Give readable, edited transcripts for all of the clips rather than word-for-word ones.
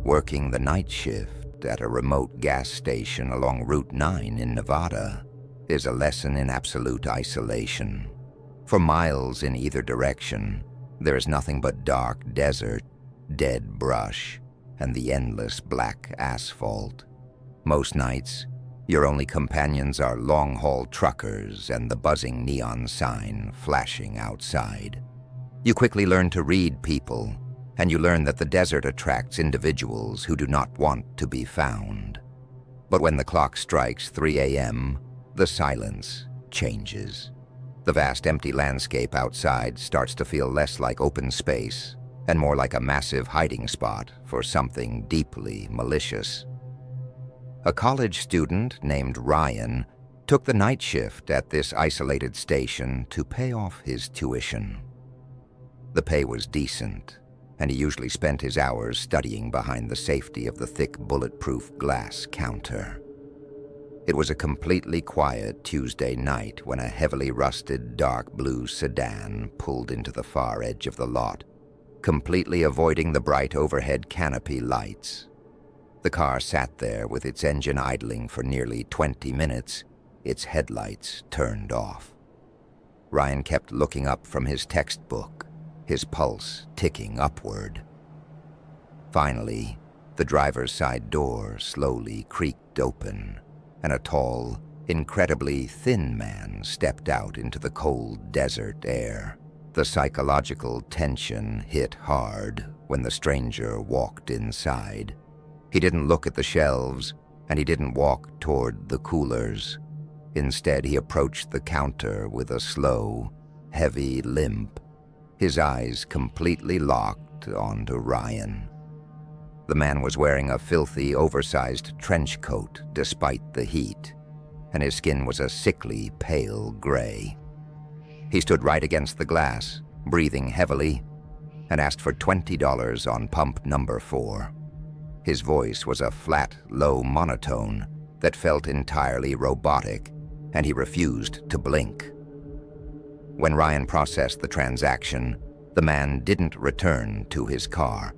Working the night shift at a remote gas station along Route 9 in Nevada is a lesson in absolute isolation. For miles in either direction, there is nothing but dark desert, dead brush, and the endless black asphalt. Most nights, your only companions are long-haul truckers and the buzzing neon sign flashing outside. You quickly learn to read people, and you learn that the desert attracts individuals who do not want to be found. But when the clock strikes 3 a.m., the silence changes. The vast empty landscape outside starts to feel less like open space and more like a massive hiding spot for something deeply malicious. A college student named Ryan took the night shift at this isolated station to pay off his tuition. The pay was decent, and he usually spent his hours studying behind the safety of the thick bulletproof glass counter. It was a completely quiet Tuesday night when a heavily rusted dark blue sedan pulled into the far edge of the lot, completely avoiding the bright overhead canopy lights. The car sat there with its engine idling for nearly 20 minutes, its headlights turned off. Ryan kept looking up from his textbook, his pulse ticking upward. Finally, the driver's side door slowly creaked open, and a tall, incredibly thin man stepped out into the cold desert air. The psychological tension hit hard when the stranger walked inside. He didn't look at the shelves, and he didn't walk toward the coolers. Instead, he approached the counter with a slow, heavy limp, his eyes completely locked onto Ryan. The man was wearing a filthy, oversized trench coat despite the heat, and his skin was a sickly, pale gray. He stood right against the glass, breathing heavily, and asked for $20 on pump number 4. His voice was a flat, low monotone that felt entirely robotic, and he refused to blink. When Ryan processed the transaction, the man didn't return to his car.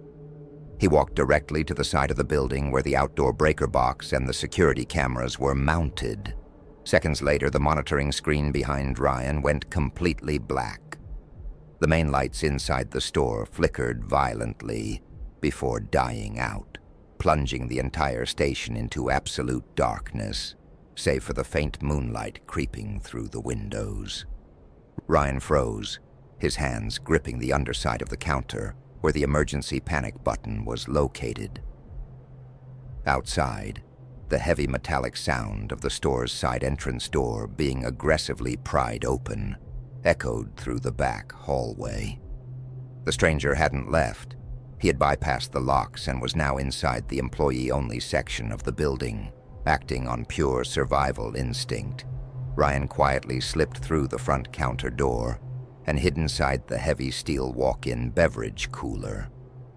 He walked directly to the side of the building where the outdoor breaker box and the security cameras were mounted. Seconds later, the monitoring screen behind Ryan went completely black. The main lights inside the store flickered violently before dying out, plunging the entire station into absolute darkness, save for the faint moonlight creeping through the windows. Ryan froze, his hands gripping the underside of the counter where the emergency panic button was located. Outside, the heavy metallic sound of the store's side entrance door being aggressively pried open echoed through the back hallway. The stranger hadn't left. He had bypassed the locks and was now inside the employee-only section of the building, acting on pure survival instinct. Ryan quietly slipped through the front counter door and hid inside the heavy steel walk-in beverage cooler,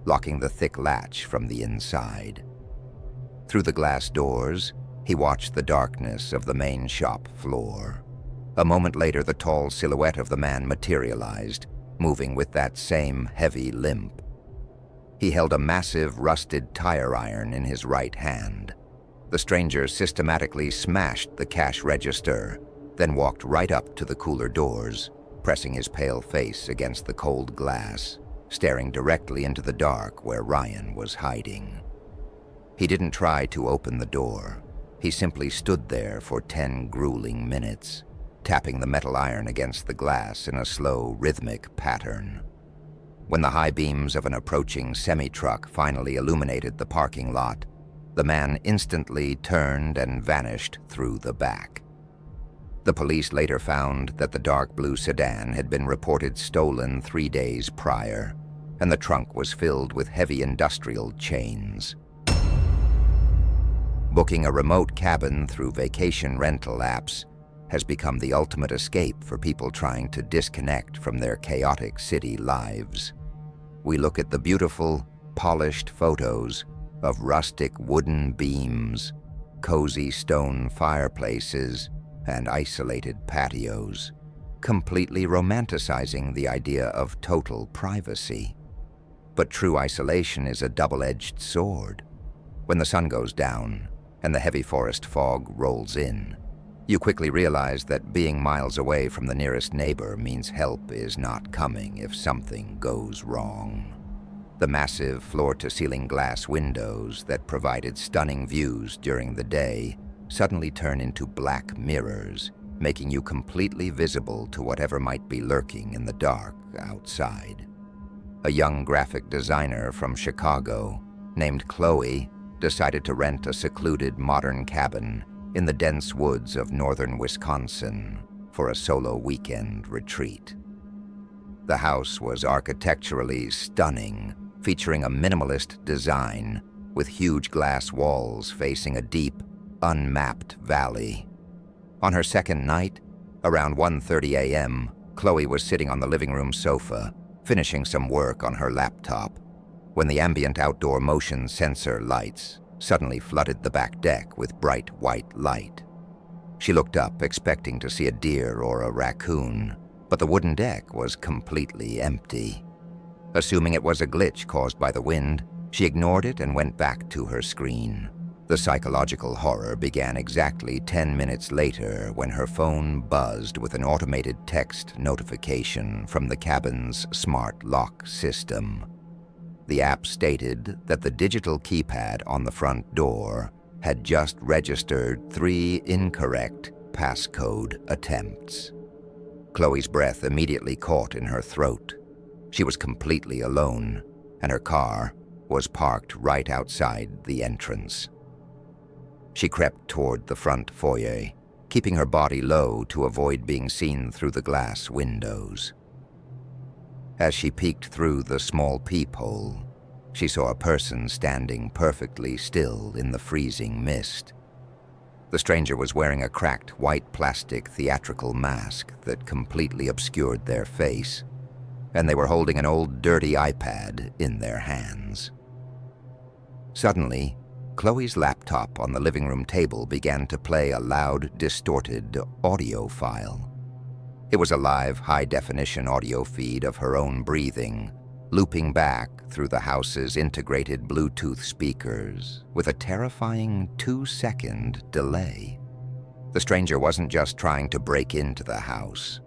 locking the thick latch from the inside. Through the glass doors, he watched the darkness of the main shop floor. A moment later, the tall silhouette of the man materialized, moving with that same heavy limp. He held a massive rusted tire iron in his right hand. The stranger systematically smashed the cash register, then walked right up to the cooler doors, pressing his pale face against the cold glass, staring directly into the dark where Ryan was hiding. He didn't try to open the door. He simply stood there for 10 grueling minutes, tapping the metal iron against the glass in a slow, rhythmic pattern. When the high beams of an approaching semi-truck finally illuminated the parking lot, the man instantly turned and vanished through the back. The police later found that the dark blue sedan had been reported stolen 3 days prior, and the trunk was filled with heavy industrial chains. Booking a remote cabin through vacation rental apps has become the ultimate escape for people trying to disconnect from their chaotic city lives. We look at the beautiful, polished photos of rustic wooden beams, cozy stone fireplaces, and isolated patios, completely romanticizing the idea of total privacy. But true isolation is a double-edged sword. When the sun goes down and the heavy forest fog rolls in, you quickly realize that being miles away from the nearest neighbor means help is not coming if something goes wrong. The massive floor-to-ceiling glass windows that provided stunning views during the day suddenly turn into black mirrors, making you completely visible to whatever might be lurking in the dark outside. A young graphic designer from Chicago named Chloe decided to rent a secluded modern cabin in the dense woods of northern Wisconsin for a solo weekend retreat. The house was architecturally stunning, featuring a minimalist design with huge glass walls facing a deep, unmapped valley. On her second night, around 1:30 a.m., Chloe was sitting on the living room sofa, finishing some work on her laptop, when the ambient outdoor motion sensor lights suddenly flooded the back deck with bright white light. She looked up, expecting to see a deer or a raccoon, but the wooden deck was completely empty. Assuming it was a glitch caused by the wind, she ignored it and went back to her screen. The psychological horror began exactly 10 minutes later when her phone buzzed with an automated text notification from the cabin's smart lock system. The app stated that the digital keypad on the front door had just registered 3 incorrect passcode attempts. Chloe's breath immediately caught in her throat. She was completely alone, and her car was parked right outside the entrance. She crept toward the front foyer, keeping her body low to avoid being seen through the glass windows. As she peeked through the small peephole, she saw a person standing perfectly still in the freezing mist. The stranger was wearing a cracked white plastic theatrical mask that completely obscured their face, and they were holding an old dirty iPad in their hands. Suddenly, Chloe's laptop on the living room table began to play a loud, distorted audio file. It was a live, high-definition audio feed of her own breathing, looping back through the house's integrated Bluetooth speakers with a terrifying 2-second delay. The stranger wasn't just trying to break into the house.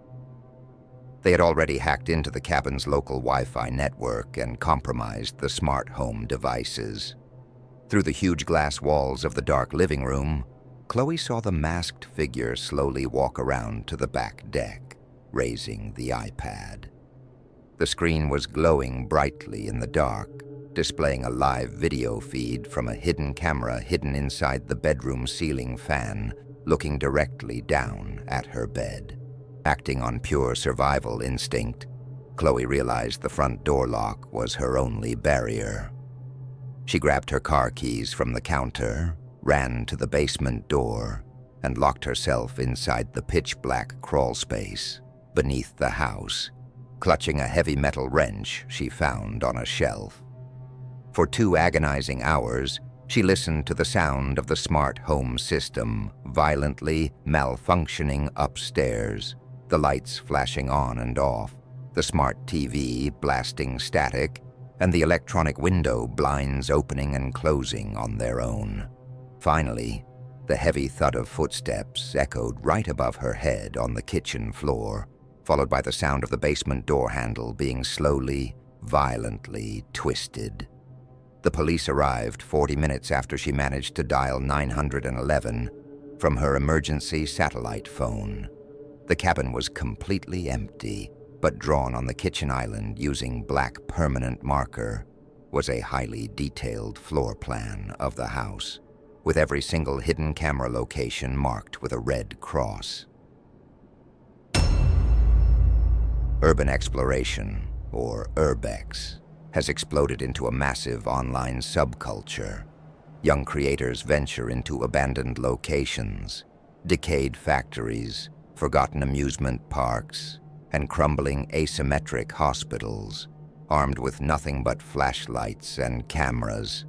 They had already hacked into the cabin's local Wi-Fi network and compromised the smart home devices. Through the huge glass walls of the dark living room, Chloe saw the masked figure slowly walk around to the back deck, raising the iPad. The screen was glowing brightly in the dark, displaying a live video feed from a hidden camera hidden inside the bedroom ceiling fan, looking directly down at her bed. Acting on pure survival instinct, Chloe realized the front door lock was her only barrier. She grabbed her car keys from the counter, ran to the basement door, and locked herself inside the pitch-black crawl space beneath the house, clutching a heavy metal wrench she found on a shelf. For 2 agonizing hours, she listened to the sound of the smart home system violently malfunctioning upstairs, the lights flashing on and off, the smart TV blasting static, and the electronic window blinds opening and closing on their own. Finally, the heavy thud of footsteps echoed right above her head on the kitchen floor, followed by the sound of the basement door handle being slowly, violently twisted. The police arrived 40 minutes after she managed to dial 911 from her emergency satellite phone. The cabin was completely empty, but drawn on the kitchen island using black permanent marker was a highly detailed floor plan of the house, with every single hidden camera location marked with a red cross. Urban exploration, or urbex, has exploded into a massive online subculture. Young creators venture into abandoned locations, decayed factories, forgotten amusement parks, and crumbling asymmetric hospitals, armed with nothing but flashlights and cameras.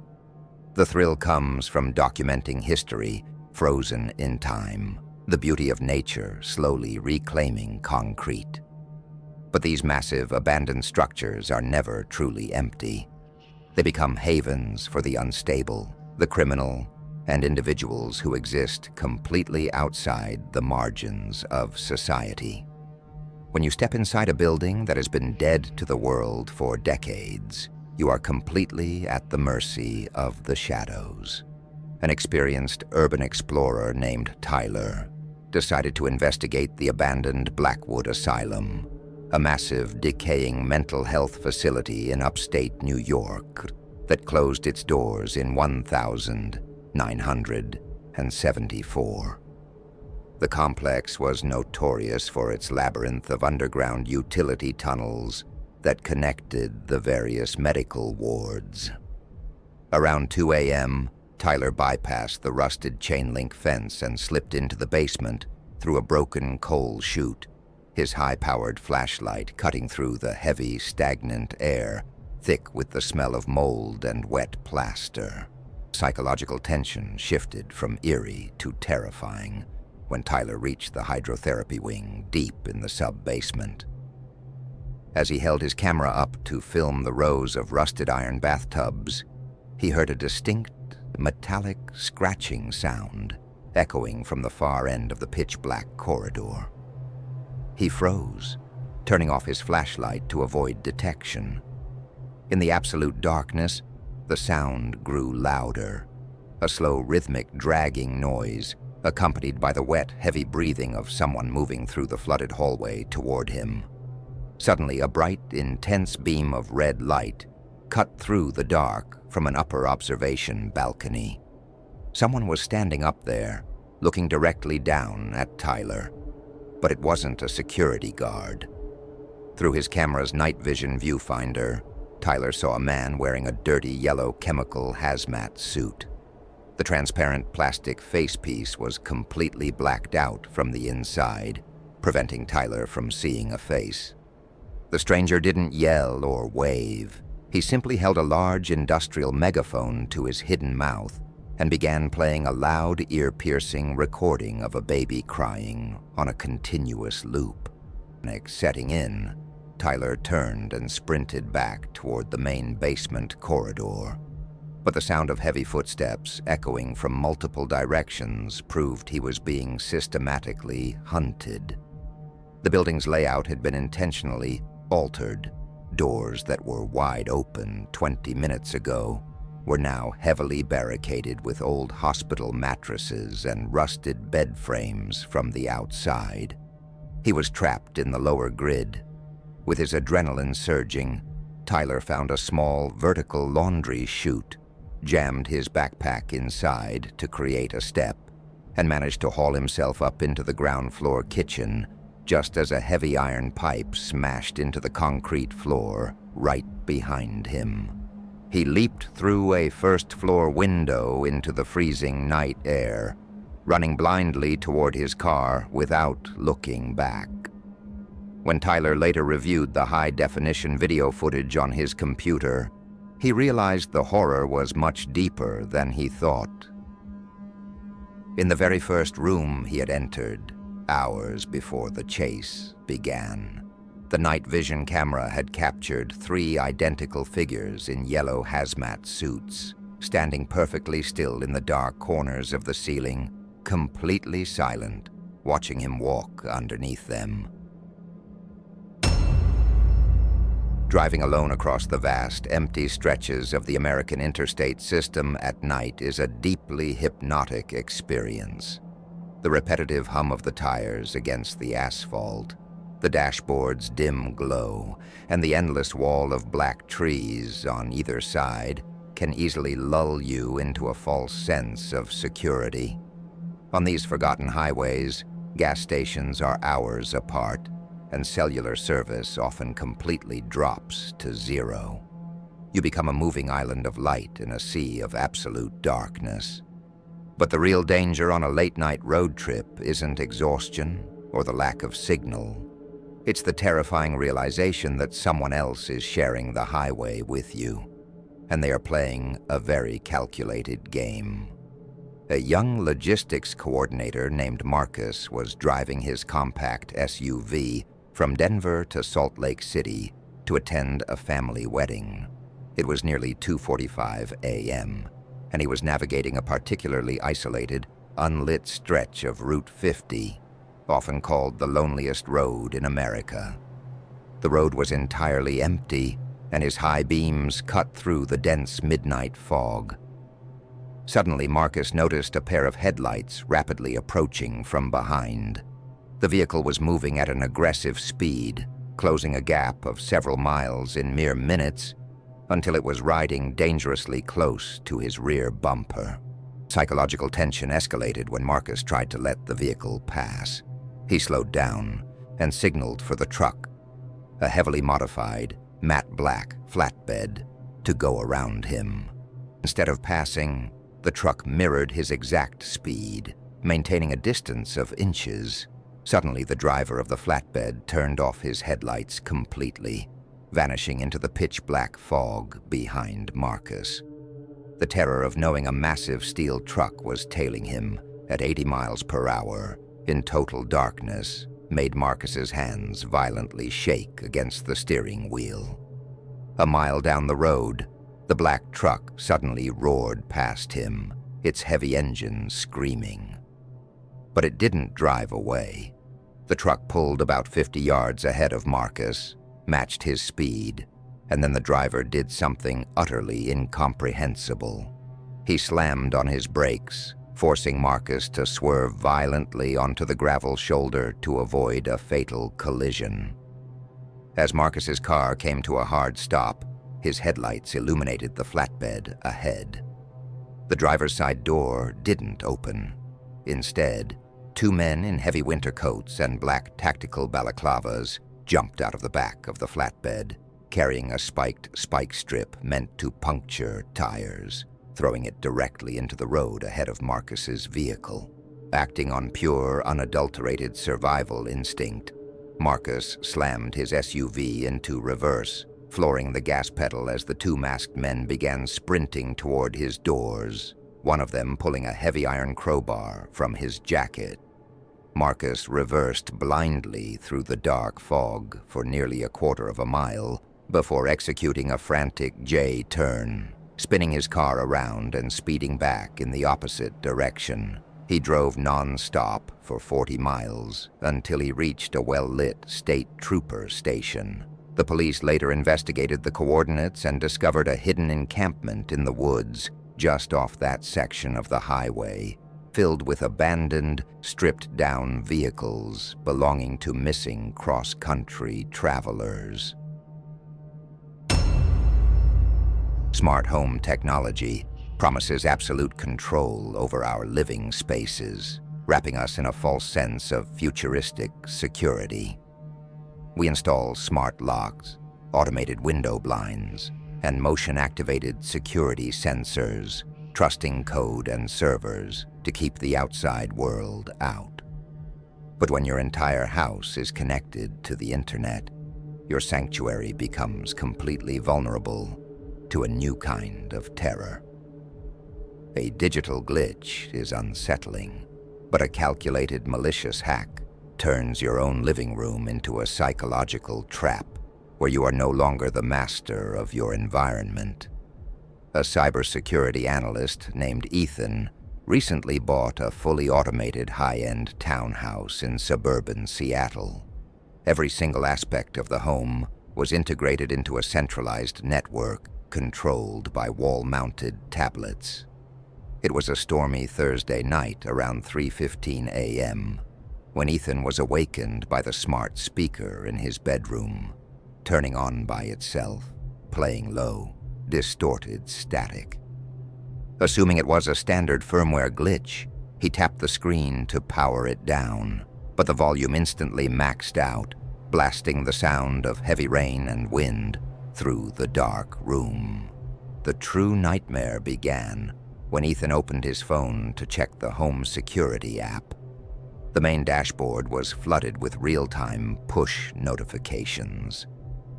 The thrill comes from documenting history frozen in time, the beauty of nature slowly reclaiming concrete. But these massive abandoned structures are never truly empty. They become havens for the unstable, the criminal, and individuals who exist completely outside the margins of society. When you step inside a building that has been dead to the world for decades, you are completely at the mercy of the shadows. An experienced urban explorer named Tyler decided to investigate the abandoned Blackwood Asylum, a massive, decaying mental health facility in upstate New York that closed its doors in 1974. The complex was notorious for its labyrinth of underground utility tunnels that connected the various medical wards. Around 2 a.m., Tyler bypassed the rusted chain-link fence and slipped into the basement through a broken coal chute, his high-powered flashlight cutting through the heavy, stagnant air, thick with the smell of mold and wet plaster. Psychological tension shifted from eerie to terrifying when Tyler reached the hydrotherapy wing deep in the sub-basement. As he held his camera up to film the rows of rusted iron bathtubs, he heard a distinct, metallic scratching sound echoing from the far end of the pitch-black corridor. He froze, turning off his flashlight to avoid detection. In the absolute darkness, the sound grew louder, a slow, rhythmic, dragging noise accompanied by the wet, heavy breathing of someone moving through the flooded hallway toward him. Suddenly, a bright, intense beam of red light cut through the dark from an upper observation balcony. Someone was standing up there, looking directly down at Tyler, but it wasn't a security guard. Through his camera's night vision viewfinder, Tyler saw a man wearing a dirty yellow chemical hazmat suit. The transparent plastic facepiece was completely blacked out from the inside, preventing Tyler from seeing a face. The stranger didn't yell or wave. He simply held a large industrial megaphone to his hidden mouth and began playing a loud, ear-piercing recording of a baby crying on a continuous loop. Panic setting in, Tyler turned and sprinted back toward the main basement corridor. But the sound of heavy footsteps echoing from multiple directions proved he was being systematically hunted. The building's layout had been intentionally altered. Doors that were wide open 20 minutes ago were now heavily barricaded with old hospital mattresses and rusted bed frames from the outside. He was trapped in the lower grid. With his adrenaline surging, Tyler found a small vertical laundry chute, jammed his backpack inside to create a step, and managed to haul himself up into the ground floor kitchen just as a heavy iron pipe smashed into the concrete floor right behind him. He leaped through a first-floor window into the freezing night air, running blindly toward his car without looking back. When Tyler later reviewed the high-definition video footage on his computer, he realized the horror was much deeper than he thought. In the very first room he had entered, hours before the chase began, the night vision camera had captured 3 identical figures in yellow hazmat suits, standing perfectly still in the dark corners of the ceiling, completely silent, watching him walk underneath them. Driving alone across the vast, empty stretches of the American interstate system at night is a deeply hypnotic experience. The repetitive hum of the tires against the asphalt, the dashboard's dim glow, and the endless wall of black trees on either side can easily lull you into a false sense of security. On these forgotten highways, gas stations are hours apart, and cellular service often completely drops to zero. You become a moving island of light in a sea of absolute darkness. But the real danger on a late-night road trip isn't exhaustion or the lack of signal. It's the terrifying realization that someone else is sharing the highway with you, and they are playing a very calculated game. A young logistics coordinator named Marcus was driving his compact SUV from Denver to Salt Lake City to attend a family wedding. It was nearly 2:45 a.m., and he was navigating a particularly isolated, unlit stretch of Route 50, often called the loneliest road in America. The road was entirely empty, and his high beams cut through the dense midnight fog. Suddenly, Marcus noticed a pair of headlights rapidly approaching from behind. The vehicle was moving at an aggressive speed, closing a gap of several miles in mere minutes until it was riding dangerously close to his rear bumper. Psychological tension escalated when Marcus tried to let the vehicle pass. He slowed down and signaled for the truck, a heavily modified, matte black flatbed, to go around him. Instead of passing, the truck mirrored his exact speed, maintaining a distance of inches. Suddenly, the driver of the flatbed turned off his headlights completely, vanishing into the pitch-black fog behind Marcus. The terror of knowing a massive steel truck was tailing him at 80 miles per hour in total darkness made Marcus's hands violently shake against the steering wheel. A mile down the road, the black truck suddenly roared past him, its heavy engine screaming. But it didn't drive away. The truck pulled about 50 yards ahead of Marcus, matched his speed, and then the driver did something utterly incomprehensible. He slammed on his brakes, forcing Marcus to swerve violently onto the gravel shoulder to avoid a fatal collision. As Marcus's car came to a hard stop, his headlights illuminated the flatbed ahead. The driver's side door didn't open. Instead, two men in heavy winter coats and black tactical balaclavas jumped out of the back of the flatbed, carrying a spiked spike strip meant to puncture tires, throwing it directly into the road ahead of Marcus's vehicle. Acting on pure, unadulterated survival instinct, Marcus slammed his SUV into reverse, flooring the gas pedal as the two masked men began sprinting toward his doors, one of them pulling a heavy iron crowbar from his jacket. Marcus reversed blindly through the dark fog for nearly a quarter of a mile before executing a frantic J-turn, spinning his car around and speeding back in the opposite direction. He drove non-stop for 40 miles until he reached a well-lit state trooper station. The police later investigated the coordinates and discovered a hidden encampment in the woods just off that section of the highway, filled with abandoned, stripped-down vehicles belonging to missing cross-country travelers. Smart home technology promises absolute control over our living spaces, wrapping us in a false sense of futuristic security. We install smart locks, automated window blinds, and motion-activated security sensors, trusting code and servers to keep the outside world out. But when your entire house is connected to the internet, your sanctuary becomes completely vulnerable to a new kind of terror. A digital glitch is unsettling, but a calculated malicious hack turns your own living room into a psychological trap where you are no longer the master of your environment. A cybersecurity analyst named Ethan recently bought a fully automated high-end townhouse in suburban Seattle. Every single aspect of the home was integrated into a centralized network controlled by wall-mounted tablets. It was a stormy Thursday night around 3:15 a.m. when Ethan was awakened by the smart speaker in his bedroom, turning on by itself, playing low, distorted static. Assuming it was a standard firmware glitch, he tapped the screen to power it down, but the volume instantly maxed out, blasting the sound of heavy rain and wind through the dark room. The true nightmare began when Ethan opened his phone to check the home security app. The main dashboard was flooded with real-time push notifications.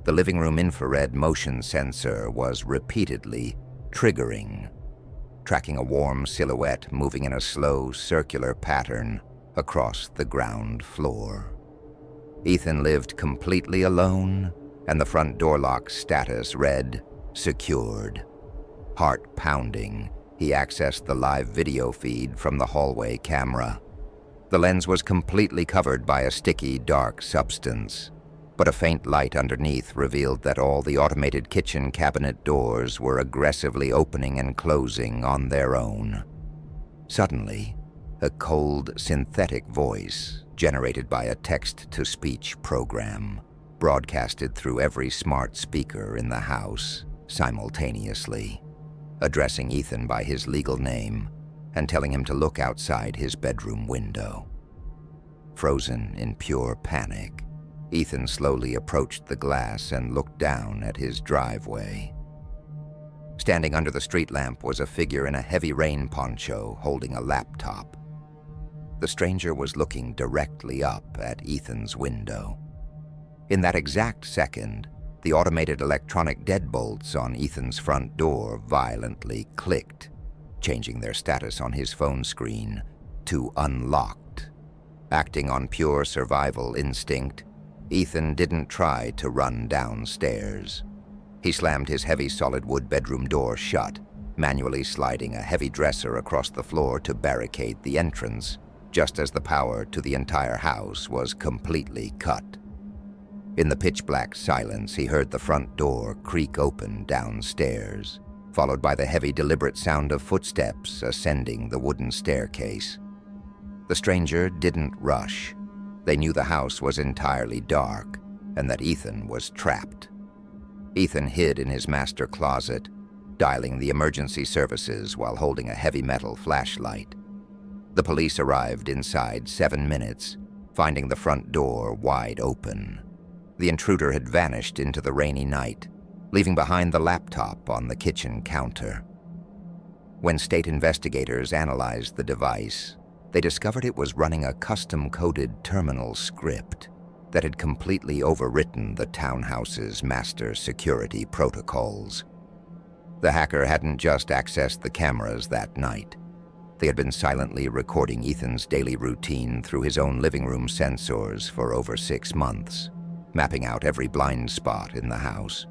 The living room infrared motion sensor was repeatedly triggering, tracking a warm silhouette moving in a slow, circular pattern across the ground floor. Ethan lived completely alone, and the front door lock status read, "Secured." Heart pounding, he accessed the live video feed from the hallway camera. The lens was completely covered by a sticky, dark substance, but a faint light underneath revealed that all the automated kitchen cabinet doors were aggressively opening and closing on their own. Suddenly, a cold, synthetic voice, generated by a text-to-speech program, broadcasted through every smart speaker in the house simultaneously, addressing Ethan by his legal name and telling him to look outside his bedroom window. Frozen in pure panic, Ethan slowly approached the glass and looked down at his driveway. Standing under the street lamp was a figure in a heavy rain poncho holding a laptop. The stranger was looking directly up at Ethan's window. In that exact second, the automated electronic deadbolts on Ethan's front door violently clicked, changing their status on his phone screen to unlocked. Acting on pure survival instinct, Ethan didn't try to run downstairs. He slammed his heavy solid wood bedroom door shut, manually sliding a heavy dresser across the floor to barricade the entrance, just as the power to the entire house was completely cut. In the pitch-black silence, he heard the front door creak open downstairs, followed by the heavy, deliberate sound of footsteps ascending the wooden staircase. The stranger didn't rush. They knew the house was entirely dark and that Ethan was trapped. Ethan hid in his master closet, dialing the emergency services while holding a heavy metal flashlight. The police arrived inside 7 minutes, finding the front door wide open. The intruder had vanished into the rainy night, leaving behind the laptop on the kitchen counter. When state investigators analyzed the device, they discovered it was running a custom-coded terminal script that had completely overwritten the townhouse's master security protocols. The hacker hadn't just accessed the cameras that night. They had been silently recording Ethan's daily routine through his own living room sensors for over 6 months, mapping out every blind spot in the house.